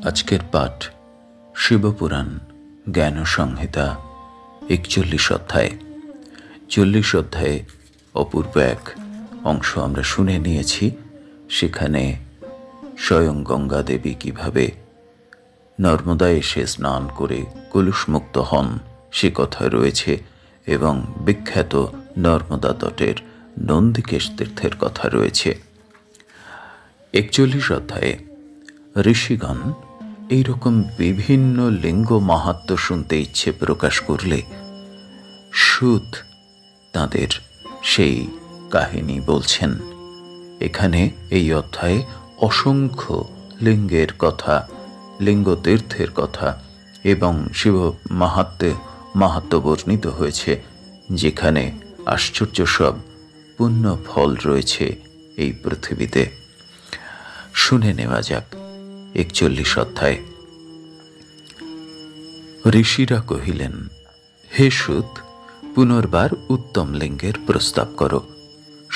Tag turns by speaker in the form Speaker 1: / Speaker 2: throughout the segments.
Speaker 1: আজকের পাঠ শিবপুরাণ জ্ঞান সংহিতা ৪১ অধ্যায়। ৪০ অধ্যায়ে অপূর্ব এক অংশ আমরা শুনে নিয়েছি। সেখানে স্বয়ং গঙ্গা দেবী কীভাবে নর্মদায় এসে স্নান করে কলুষমুক্ত হন সে কথা রয়েছে, এবং বিখ্যাত নর্মদা তটের নন্দিকেশ তীর্থের কথা রয়েছে। ৪১ অধ্যায়ে ঋষিগণ এইরকম বিভিন্ন লিঙ্গ মাহাত্ম্য শুনতে ইচ্ছে প্রকাশ করলে সুত তাঁদের সেই কাহিনী বলছেন। এখানে এই অধ্যায়ে অসংখ্য লিঙ্গের কথা, লিঙ্গ তীর্থের কথা এবং শিব মাহাত্ম্য বর্ণিত হয়েছে, যেখানে আশ্চর্য সব পুণ্য ফল রয়েছে এই পৃথিবীতে। শুনে নেওয়া যাক ৪১ অধ্যায়। ঋষিরা কহিলেন, হে সুত, পুনর্বার উত্তম লিঙ্গের প্রস্তাব করো।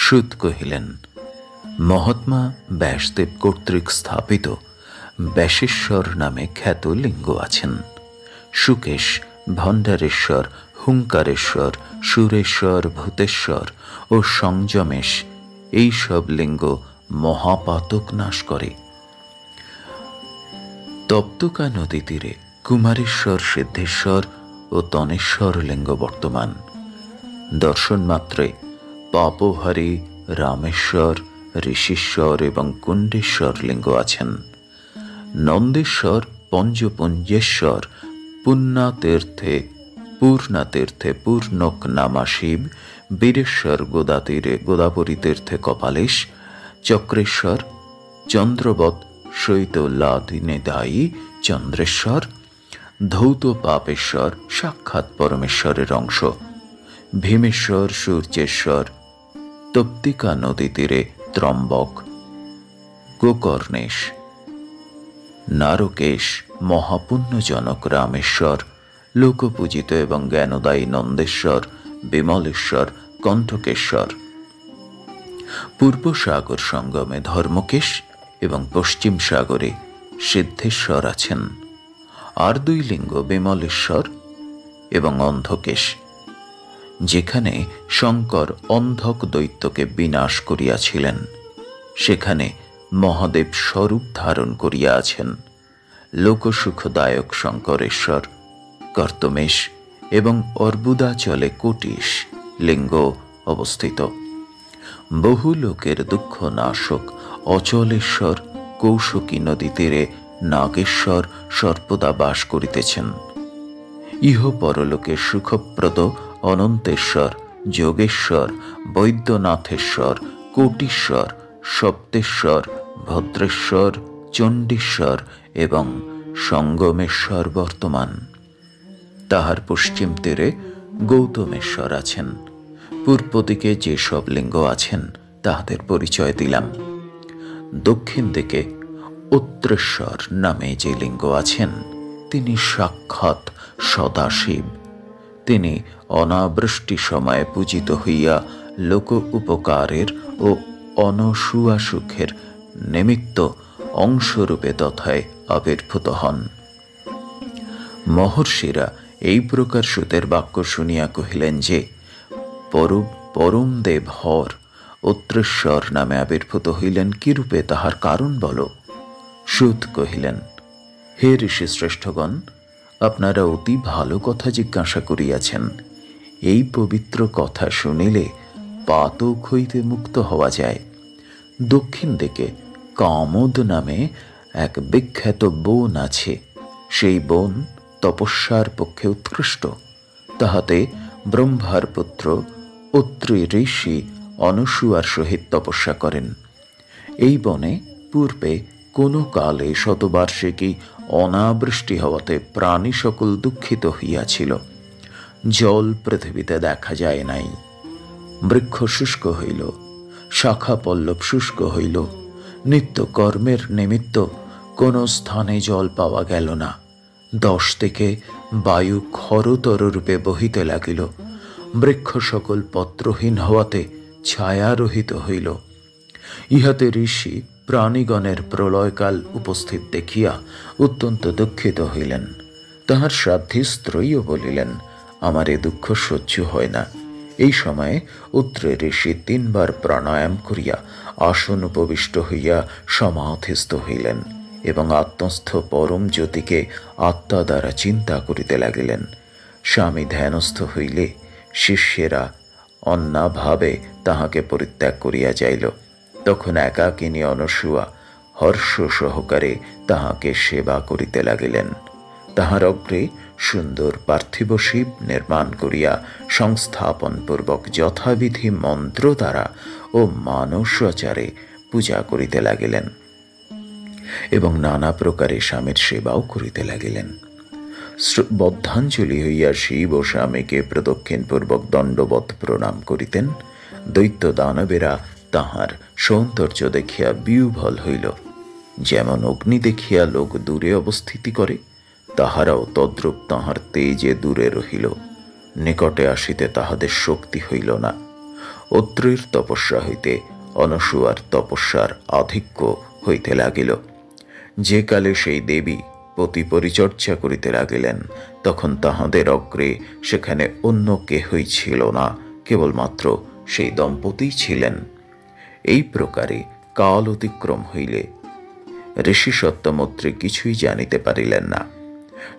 Speaker 1: সুত কহিলেন, মহাত্মা ব্যাসদেব কর্তৃক স্থাপিত ব্যাসেশ্বর নামে খ্যাত লিঙ্গ আছেন। সুকেশ, ভণ্ডারেশ্বর, হুঙ্কারেশ্বর, সুরেশ্বর, ভূতেশ্বর ও সংযমেশ এই সব লিঙ্গ মহাপাতক নাশ করে। তপ্তকা নদী তীরে কুমারেশ্বর, সিদ্ধেশ্বর ও তনেশ্বর লিঙ্গ বর্তমান। দর্শন মাত্রে পাপহারী রামেশ্বর, ঋষীশ্বর এবং কুণ্ডেশ্বর লিঙ্গ আছেন। নন্দেশ্বর, পঞ্চপুঞ্জেশ্বর, পূর্ণাতীর্থে পূর্ণক নামা শিব, বীরেশ্বর গোদাবরী তীর্থে কপালেশ, চক্রেশ্বর, চন্দ্রবৎ শৈতলাদিনে দায়ী চন্দ্রেশ্বর, ধৌত পাপেশ্বর সাক্ষাৎ পরমেশ্বরের অংশ, ভীমেশ্বর, সূর্যেশ্বর, তপ্তিকা নদী তীরে ত্রম্বক, গোকর্ণেশ, নারকেশ, মহাপুণ্যজনক রামেশ্বর, লোকপূজিত এবং জ্ঞানদায়ী নন্দেশ্বর, বিমলেশ্বর, কণ্ঠকেশ্বর। পূর্ব সাগর সঙ্গমে ধর্মকেশ এবং পশ্চিম সাগরে সিদ্ধেশ্বর আছেন। আর দুই লিঙ্গ বিমলেশ্বর এবং অন্ধকেশ, যেখানে শঙ্কর অন্ধক দৈত্যকে বিনাশ করিয়াছিলেন, সেখানে মহাদেব স্বরূপ ধারণ করিয়া আছেন। লোকসুখদায়ক শঙ্করেশ্বর, কর্তমেশ এবং অর্বুদাচলে কোটিশ লিঙ্গ অবস্থিত। বহু লোকের দুঃখ নাশক অচলেশ্বর কৌশকী নদী তীরে নাগেশ্বর সর্বদা বাস করিতেছেন। ইহ পরলোকে সুখপ্রদ অনন্তেশ্বর, যোগেশ্বর, বৈদ্যনাথেশ্বর, কোটিশ্বর, সপ্তেশ্বর, ভদ্রেশ্বর, চণ্ডীশ্বর এবং সঙ্গমেশ্বর বর্তমান। তাহার পশ্চিম তীরে গৌতমেশ্বর আছেন। পূর্ব দিকে যে সব লিঙ্গ আছেন তাহাদের পরিচয় দিলাম। দক্ষিণ দিকে উত্তরেশ্বর নামে যে লিঙ্গ আছেন, তিনি সাক্ষাৎ সদাশিব। তিনি অনাবৃষ্টি সময়ে পূজিত হইয়া লোক উপকারের ও অনসুয়া সুখের নিমিত্ত অংশরূপে তথায় আবির্ভূত হন। মহর্ষিরা এই প্রকার সুতের বাক্য শুনিয়া কহিলেন যে, পরম দেব হর উত্তরেশ্বর নামে আবির্ভূত হইলেন কিরূপে, তাহার কারণ বল। সুত কহিলেন, হে ঋষি শ্রেষ্ঠগণ, আপনারা অতি ভালো কথা জিজ্ঞাসা করিয়াছেন। এই পবিত্র কথা শুনিলে পাতক হইতে মুক্ত হওয়া যায়। দক্ষিণ দিকে কামদ নামে এক বিখ্যাত বন আছে। সেই বন তপস্যার পক্ষে উৎকৃষ্ট। তাহাতে ব্রহ্মার পুত্র অত্রি ঋষি অনসুয়ার সহিত তপস্যা করেন। এই বনে পূর্বে কোনো কালে শতবার্ষিকী অনাবৃষ্টি হওয়াতে প্রাণী সকল দুঃখিত হইয়াছিল। জল পৃথিবীতে দেখা যায় নাই। বৃক্ষ শুষ্ক হইল, শাখা পল্লব শুষ্ক হইল। নিত্য কর্মের নিমিত্ত কোনো স্থানে জল পাওয়া গেল না। 10 থেকে বায়ু খরতর রূপে বহিতে লাগিল। বৃক্ষ সকল পত্রহীন হওয়াতে ছায়ারহিত হইল। ইহাতে ঋষি প্রাণীগণের প্রলয়কাল উপস্থিত দেখিয়া অত্যন্ত দুঃখিত হইলেন। তাহার শ্রাদ্ধী স্ত্রীও বলিলেন, আমার এ দুঃখ সহ্য হয় না। এই সময়ে উত্রে ঋষি 3 বার প্রাণায়াম করিয়া আসন উপবিষ্ট হইয়া সমাধিস্থ হইলেন এবং আত্মস্থ পরম জ্যোতিকে আত্মা দ্বারা চিন্তা করিতে লাগিলেন। স্বামী ধ্যানস্থ হইলে শিষ্যেরা অন্যাভাবে তাহাকে পরিত্যাগ করিয়া যাইল। তখন একাকিনী অনসূয়া হর্ষ সহকারে তাহাকে সেবা করিতে লাগিলেন। তাহার অগ্রে সুন্দর পার্থিব শিব নির্মাণ করিয়া সংস্থাপনপূর্বক যথাবিধি মন্ত্র দ্বারা ও মানসাচারে পূজা করিতে লাগিলেন এবং নানা প্রকারে স্বামীর সেবাও করিতে লাগিলেন। বদ্ধাঞ্জলি হইয়া শিব ও স্বামীকে প্রদক্ষিণপূর্বক দণ্ডবৎ প্রণাম করিতেন। দৈত্য দানবেরা তাহার সৌন্দর্য দেখিয়া বিহ্বল হইল। যেমন অগ্নি দেখিয়া লোক দূরে অবস্থিতি করে, তাহারাও তদ্রূপ তাহার তেজে দূরে রহিল। নিকটে আসিতে তাহাদের শক্তি হইল না। অত্রির তপস্যা হইতে অনসূয়ার তপস্যার আধিক্য হইতে লাগিল। যে কালে সেই দেবী পতি পরিচর্যা করিতে লাগিলেন, তখন তাহাদের অগ্রে সেখানে অন্য কেহই ছিল না, কেবলমাত্র সেই দম্পতি ছিলেন। এই প্রকারে কাল অতিক্রম হইলে ঋষি সত্যমত্রী কিছুই জানিতে পারিলেন না।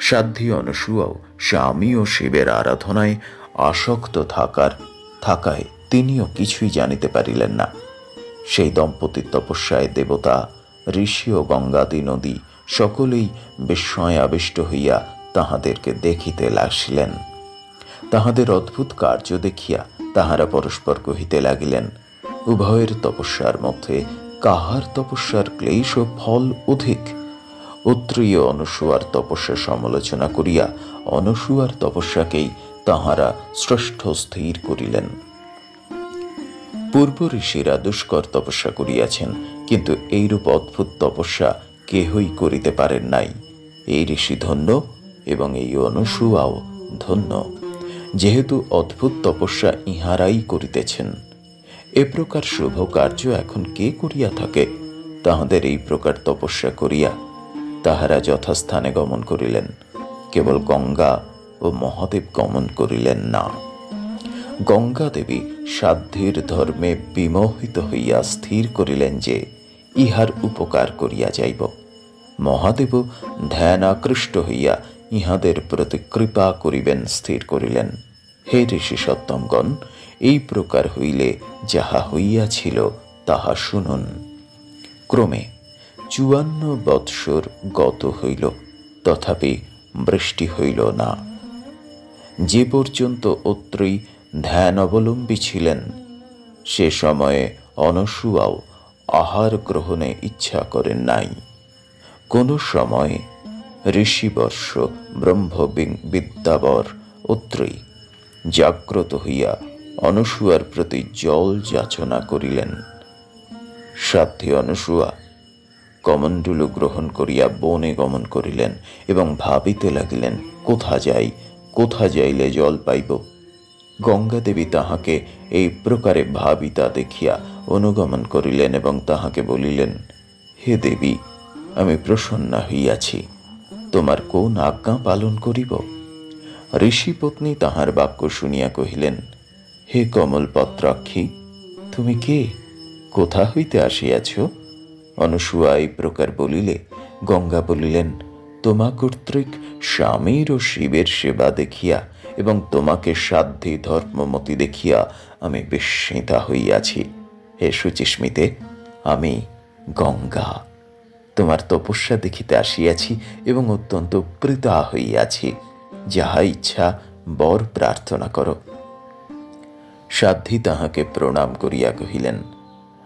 Speaker 1: সাধ্বী অনসূয়াও স্বামী ও শিবের আরাধনায় আসক্ত থাকায় তিনিও কিছুই জানিতে পারিলেন না। সেই দম্পতির তপস্যায় দেবতা, ঋষি ও গঙ্গাদি নদী সকলেই বিস্ময়ে আবিষ্ট হইয়া তাহাদেরকে দেখিতে লাগিলেন। তাহাদের অদ্ভুত কার্য দেখিয়া তাহারা পরস্পর কহিতে লাগিলেন, উভয়ের তপস্যার মধ্যে কাহার তপস্যার ক্লেশ ও ফল অধিক? অত্রীয় অনসূয়ার তপস্যা সমালোচনা করিয়া অনসূয়ার তপস্যাকেই তাহারা শ্রেষ্ঠ স্থির করিলেন। পূর্ব ঋষিরা দুষ্কর তপস্যা করিয়াছেন, কিন্তু এইরূপ অদ্ভুত তপস্যা কেহই করিতে পারেন নাই। এই ঋষি ধন্য এবং এই অনসূয়াও ধন্য, যেহেতু অদ্ভুত তপস্যা ইহারাই করিতেছেন। এ প্রকার শুভ কার্য এখন কে করিয়া থাকে? তাহাদের এই প্রকার তপস্যা করিয়া তাহারা যথাস্থানে গমন করিলেন, কেবল গঙ্গা ও মহাদেব গমন করিলেন না। গঙ্গা দেবী সাধ্যের ধর্মে বিমোহিত হইয়া স্থির করিলেন যে ইহার উপকার করিয়া যাইব। মহাদেব ধ্যান আকৃষ্ট হইয়া ইহাদের প্রতি কৃপা করিবেন স্থির করিলেন। হে ঋষি সত্তমগণ, এই প্রকার হইলে যাহা হইয়াছিল তাহা শুনুন। ক্রমে 54 বৎসর গত হইল, তথাপি বৃষ্টি হইল না। যে পর্যন্ত অত্রী ধ্যান অবলম্বী ছিলেন, সে সময়ে অনসূয়াও আহার গ্রহণে ইচ্ছা করেন নাই। কোন সময়ে ঋষিবর্ষ ব্রহ্মবিদ্যাবর অত্রী জাগ্রত হইয়া অনসূয়ার প্রতি জল যাচনা করিলেন। সাধ্বী অনসূয়া কমণ্ডলু গ্রহণ করিয়া বনে গমন করিলেন এবং ভাবিতে লাগিলেন, কোথা যাইলে জল পাইব। গঙ্গা দেবী তাহাকে এই প্রকারে ভাবিতা দেখিয়া অনুগমন করিলেন এবং তাহাকে বলিলেন, হে দেবী, আমি প্রসন্না হইয়াছি, তোমার কোন আজ্ঞা পালন করিব? ঋষি পত্নী তাহার বাক্য শুনিয়া কহিলেন, হে কমলপত্রাক্ষী, তুমি কে? কোথা হইতে আসিয়াছ? অনসূয়া এই প্রকার বলিলে গঙ্গা বলিলেন, তোমা কর্তৃক স্বামীর ও শিবের সেবা দেখিয়া এবং তোমাকে সাধ্বী ধর্মমতি দেখিয়া আমি বিস্মিতা হইয়াছি। হে শুচিস্মিতে, আমি গঙ্গা তোমার তপস্যা দেখিতে আসিয়াছি এবং অত্যন্ত প্রীতা হইয়াছি। যাহা ইচ্ছা বর প্রার্থনা করো। সাধ্বী তাহাকে প্রণাম করিয়া কহিলেন,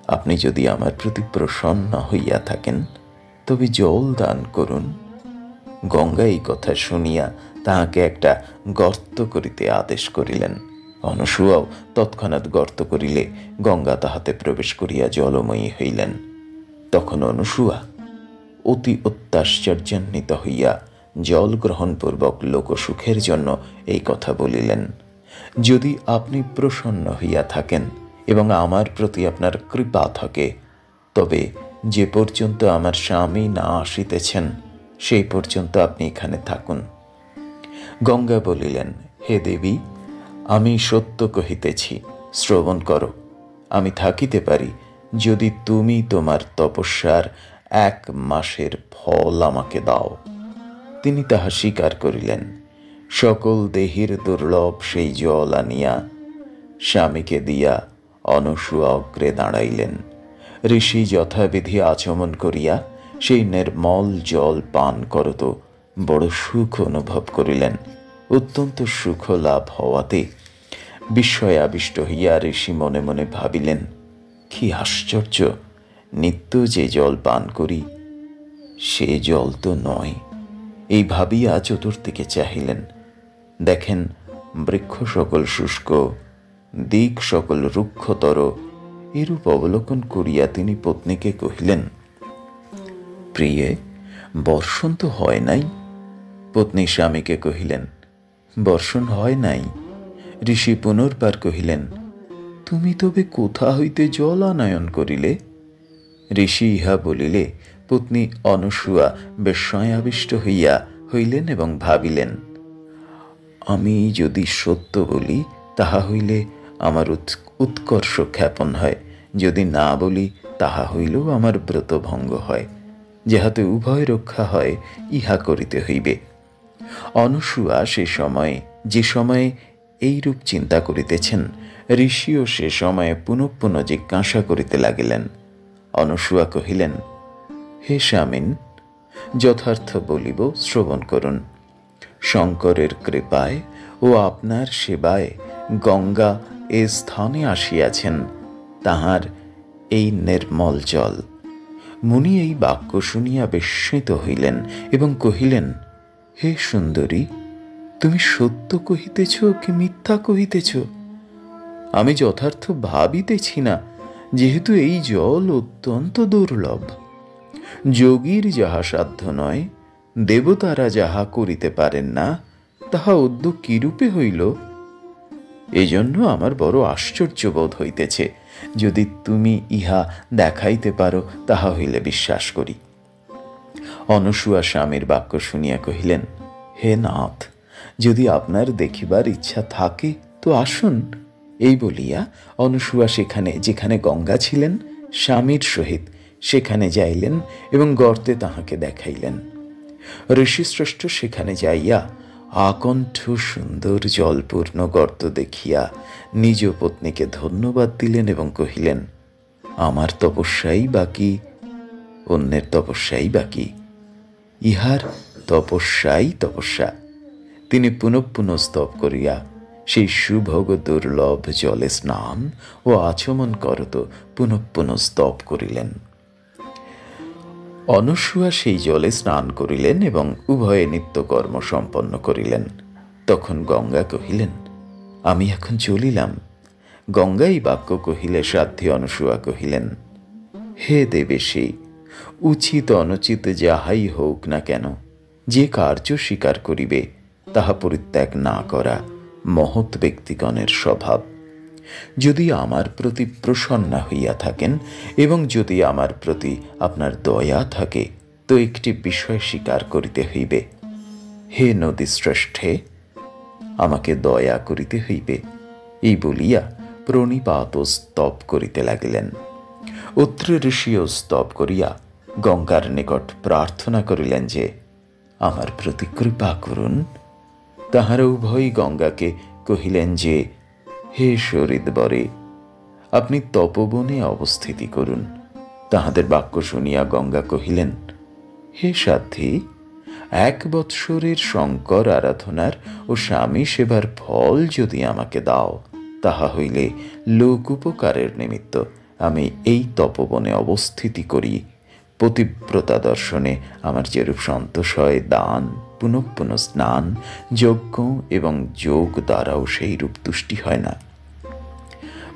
Speaker 1: আপনি যদি আমার প্রতি প্রসন্ন হইয়া থাকেন তবে জল দান করুন। গঙ্গা এই কথা শুনিয়া তাহাকে একটা গর্ত করিতে আদেশ করিলেন। অনসূয়াও তৎক্ষণাৎ গর্ত করিলে গঙ্গা তাহাতে প্রবেশ করিয়া জলময়ী হইলেন। তখন অনসূয়া অতি অত্যাশ্চর্যান্বিত হইয়া জল গ্রহণপূর্বক লোকসুখের জন্য এই কথা বলিলেন, যদি আপনি প্রসন্ন হইয়া থাকেন এবং আমার প্রতি আপনার কৃপা থাকে, তবে যে পর্যন্ত আমার স্বামী না আসিতেছেন সেই পর্যন্ত আপনি এখানে থাকুন। গঙ্গা বলিলেন, হে দেবী, আমি সত্য কহিতেছি, শ্রবণ করো। আমি থাকিতে পারি যদি তুমি তোমার তপস্যার 1 মাসের ফল আমাকে দাও। তিনি তাহা স্বীকার করিলেন। সকল দেহির দুর্লভ সেই জল আনিয়া স্বামীকে দিয়া অনসূয়া অগ্রে দাঁড়াইলেন। ঋষি যথাবিধি আচমন করিয়া সেই নির্মল জল পান করত বড় সুখ অনুভব করিলেন। অত্যন্ত সুখ লাভ হওয়াতে বিস্ময়ে আবিষ্ট হইয়া ঋষি মনে মনে ভাবিলেন, কি আশ্চর্য, নিত্য যে জল পান করি সে জল তো নয়। এই ভাবিয়া চতুর্দিকে চাহিলেন। দেখেন, বৃক্ষ সকল শুষ্ক, দিক সকল রুক্ষতর। এরূপ অবলোকন করিয়া তিনি পত্নীকে কহিলেন, প্রিয়ে, বর্ষণ তো হয় নাই। পত্নী স্বামীকে কহিলেন, বর্ষণ হয় নাই। ঋষি পুনর্বার কহিলেন, তুমি তবে কোথা হইতে জল আনয়ন করিলে? ঋষি ইহা বলিলে পত্নী অনসূয়া বিস্ময়াবিষ্ট হইলেন এবং ভাবিলেন, আমি যদি সত্য বলি তাহা হইলে আমার উৎকর্ষ খ্যাপন হয়, যদি না বলি তাহা হইলেও আমার ব্রত ভঙ্গ হয়। যাহাতে উভয় রক্ষা হয় ইহা করিতে হইবে। অনসূয়া যে সময়ে এইরূপ চিন্তা করিতেছেন, ঋষিও সে সময়ে পুনঃ পুনঃ জিজ্ঞাসা করিতে লাগিলেন। অনসূয়া কহিলেন, হে স্বামীন, যথার্থ বলিব, শ্রবণ করুন। শঙ্করের কৃপায় ও আপনার সেবায় গঙ্গা এ স্থানে আসিয়াছেন, তাহার এই নির্মল জল। মুনি এই বাক্য শুনিয়া বিস্মিত হইলেন এবং কহিলেন, হে সুন্দরী, তুমি সত্য কহিতেছ কি মিথ্যা কহিতেছ? আমি যথার্থ ভাবিতেছি না, যেহেতু এই জল অত্যন্ত দুর্লভ। যোগীর যাহা সাধ্য নয়, দেবতারা যাহা করিতে পারেন না, তাহা অদ্য কিরূপে হইল? এজন্য আমার বড় আশ্চর্য বোধ হইতেছে। যদি তুমি ইহা দেখাইতে পারো তাহা হইলে বিশ্বাস করি। অনসূয়া স্বামীর বাক্য শুনিয়া কহিলেন, হে নাথ, যদি আপনার দেখিবার ইচ্ছা থাকে তো আসুন। এই বলিয়া অনসূয়া যেখানে গঙ্গা ছিলেন স্বামীর সহিত সেখানে যাইলেন এবং গর্তে তাহাকে দেখাইলেন। ঋষিশ্রেষ্ঠ সেখানে যাইয়া আকণ্ঠ সুন্দর জলপূর্ণ গর্ত দেখিয়া নিজ পত্নীকে ধন্যবাদ দিলেন এবং কহিলেন, আমার তপস্যাই বাকি, অন্যের তপস্যাই বাকি। ইহার তপস্যাই তপস্যা। তিনি পুনঃ পুনঃ স্তব করিয়া সেই সুভোগ দুর্লভ জলে স্নান ও আচমন করত পুনঃ পুনঃ স্তব করিলেন। অনসূয়া সেই জলে স্নান করিলেন এবং উভয়ে নিত্যকর্ম সম্পন্ন করিলেন। তখন গঙ্গা কহিলেন, আমি এখন চলিলাম। গঙ্গা এই বাক্য কহিলে সাধ্বী অনসূয়া কহিলেন, হে দেবেশী, উচিত অনুচিত যাহাই হোক না কেন, যে কার্য স্বীকার করিবে তাহা পরিত্যাগ না করা মহৎ ব্যক্তিগণের স্বভাব। যদি আমার প্রতি প্রসন্না হইয়া থাকেন এবং যদি আমার প্রতি আপনার দয়া থাকে, তো একটি বিষয় স্বীকার করিতে হইবে। হে নদী শ্রেষ্ঠে, আমাকে দয়া করিতে হইবে। এই বলিয়া প্রণিপাত ও স্তব করিতে লাগিলেন। অত্রি ঋষিও স্তব করিয়া গঙ্গার নিকট প্রার্থনা করিলেন যে, আমার প্রতি কৃপা করুন। তাহারা উভয়ই গঙ্গাকে কহিলেন যে, হে শরীদবরে, আপনি তপবনে অবস্থিতি করুন। তাহাদের বাক্য শুনিয়া গঙ্গা কহিলেন, হে সাধ্বী, 1 বৎসরের শঙ্কর আরাধনার ও স্বামী সেবার ফল যদি আমাকে দাও, তাহা হইলে লোক উপকারের নিমিত্ত আমি এই তপবনে অবস্থিতি করি। পতিব্রতা দর্শনে আমার যেরূপ সন্তোষ হয়, দান, পুনঃ পুনঃ স্নান, যজ্ঞ এবং যোগ দ্বারাও সেই রূপ তুষ্টি হয় না।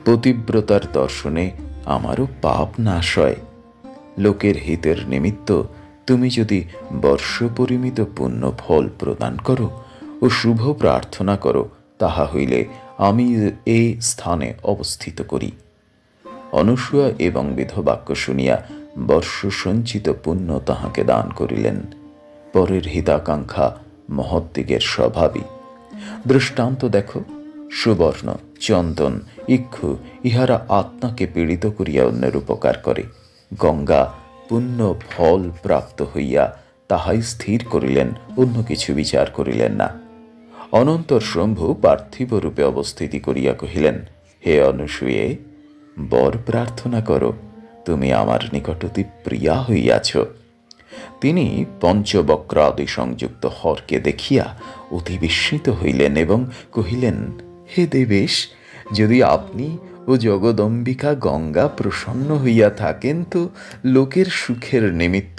Speaker 1: পতিব্রতার দর্শনে আমারও পাপ নাশ হয়। লোকের হিতের নিমিত্ত তুমি যদি বর্ষ পরিমিত পুণ্য ফল প্রদান করো ও শুভ প্রার্থনা করো, তাহা হইলে আমি এই স্থানে অবস্থিত করি। অনসূয়া এবং বিধবাক্য শুনিয়া বর্ষ সঞ্চিত পুণ্য তাহাকে দান করিলেন। পরের হিতাকাঙ্ক্ষা মহদ্দিগের স্বভাবই। দৃষ্টান্ত দেখো, সুবর্ণ, চন্দন, ইক্ষু ইহারা আত্মাকে পীড়িত করিয়া অন্যের উপকার করে। গঙ্গা পুণ্য ফল প্রাপ্ত হইয়া তাহাই স্থির করিলেন, অন্য কিছু বিচার করিলেন না। অনন্তর শম্ভু পার্থিব রূপে অবস্থিতি করিয়া কহিলেন, হে অনুসূয়ে, বর প্রার্থনা করো, তুমি আমার নিকট অতি প্রিয়া হইয়াছ। তিনি পঞ্চবক্রাদি সংযুক্ত হরকে দেখিয়া অতি বিস্মিত হইলেন এবং কহিলেন, হে দেবেশ, যদি আপনি ও জগদম্বিকা গঙ্গা প্রসন্ন হইয়া থাকেন তো লোকের সুখের নিমিত্ত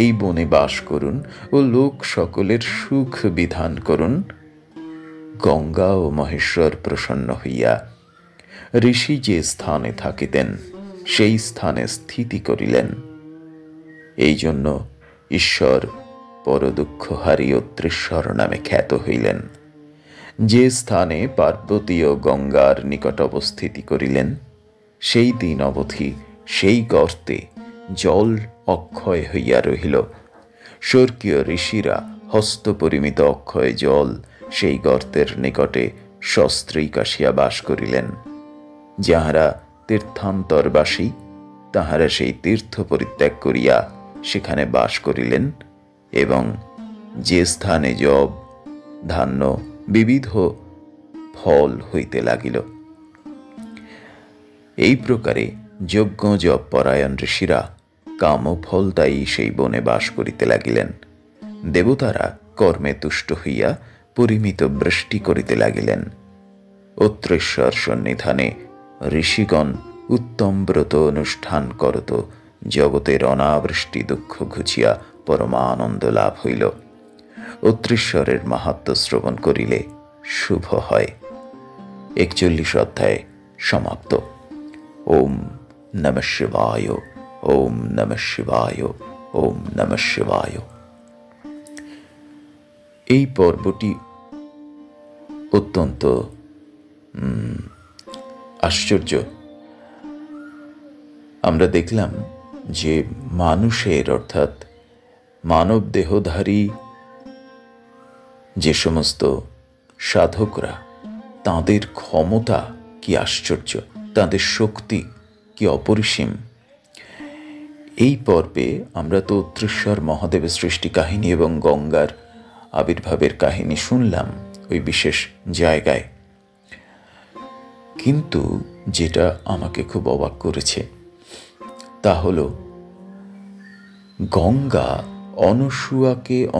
Speaker 1: এই বনে বাস করুন ও লোক সকলের সুখ বিধান করুন। গঙ্গা ও মহেশ্বর প্রসন্ন হইয়া ঋষি যে স্থানে থাকিতেন সেই স্থানে স্থিতি করিলেন। এই জন্য ঈশ্বর পরদুঃখহারী অত্রেশ্বর নামে খ্যাত হইলেন। যে স্থানে পার্বতী ও গঙ্গার নিকট অবস্থিতি করিলেন, সেই দিন অবধি সেই গর্তে জল অক্ষয় হইয়া রহিল। স্বর্গীয় ঋষিরা হস্তপরিমিত অক্ষয় জল সেই গর্তের নিকটে সস্ত্রীক আসিয়া বাস করিলেন। যাহারা তীর্থান্তরবাসী, তাহারা সেই তীর্থ পরিত্যাগ করিয়া সেখানে বাস করিলেন এবং যে স্থানে যব, ধান্য, বিবিধ ফল হইতে লাগিল। এই প্রকারে যজ্ঞ জপ পরায়ণ ঋষিরা কামফলদায়ী সেই বনে বাস করিতে লাগিলেন। দেবতারা কর্মে তুষ্ট হইয়া পরিমিত বৃষ্টি করিতে লাগিলেন। অত্রেশ্বর সন্নিধানে ঋষিগণ উত্তম ব্রত অনুষ্ঠান করত, জগতের অনাবৃষ্টি দুঃখ ঘুচিয়া পরমানন্দ লাভ হইল। অত্রেশ্বরের মাহাত্ম্য শ্রবণ করিলে শুভ হয়। 41 অধ্যায় সমাপ্ত। ওম নমঃ শিবায়, ওম নমঃ শিবায়, ওম নমঃ শিবায়। এই পর্বটি অত্যন্ত আশ্চর্য। আমরা দেখলাম যে মানুষের অর্থাৎ মানব দেহধারী যে সমস্ত সাধকরা, তাঁদের ক্ষমতা কি আশ্চর্য, তাঁদের শক্তি কি অপরিসীম। এই পর্বে আমরা তো অত্রেশ্বর মহাদেবের সৃষ্টি কাহিনী এবং গঙ্গার আবির্ভাবের কাহিনী শুনলাম ওই বিশেষ জায়গায়, কিন্তু যেটা আমাকে খুব অবাক করেছে তা হল গঙ্গা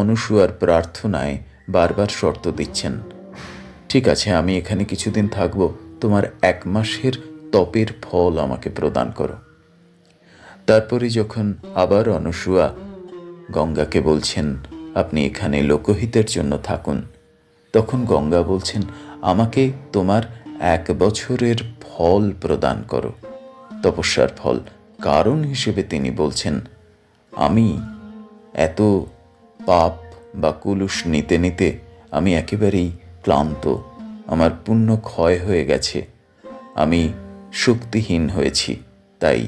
Speaker 1: অনুসূয়ার প্রার্থনায় বারবার শর্ত দিচ্ছেন, ঠিক আছে আমি এখানে কিছুদিন থাকব, তোমার 1 মাসের তপের ফল আমাকে প্রদান করো। তারপরে যখন আবার অনুসূয়া গঙ্গাকে বলছেন আপনি এখানে লোকহিতের জন্য থাকুন, তখন গঙ্গা বলছেন আমাকে তোমার 1 বছরের ফল প্রদান করো, তপস্যার ফল। কারণ হিসেবে তিনি বলছেন আমি এত পাপ বা কুলুষ নিতে নিতে আমি একেবারেই ক্লান্ত, আমার পুণ্য ক্ষয় হয়ে গেছে, আমি শক্তিহীন হয়েছি, তাই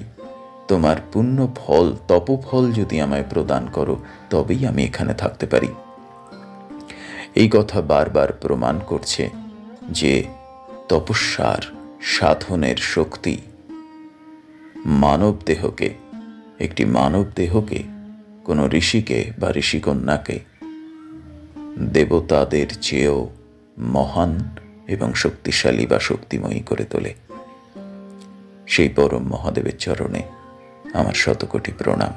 Speaker 1: তোমার পুণ্য ফল, তপফল যদি আমায় প্রদান করো তবেই আমি এখানে থাকতে পারি। এই কথা বারবার প্রমাণ করছে যে তপস্যার সাধনের শক্তি একটি মানব দেহকে, কোনো ঋষিকে বা ঋষিকন্যাকে দেবতাদের চেয়েও মহান এবং শক্তিশালী বা শক্তিময়ী করে তোলে। সেই পরম মহাদেবের চরণে আমার শতকোটি প্রণাম।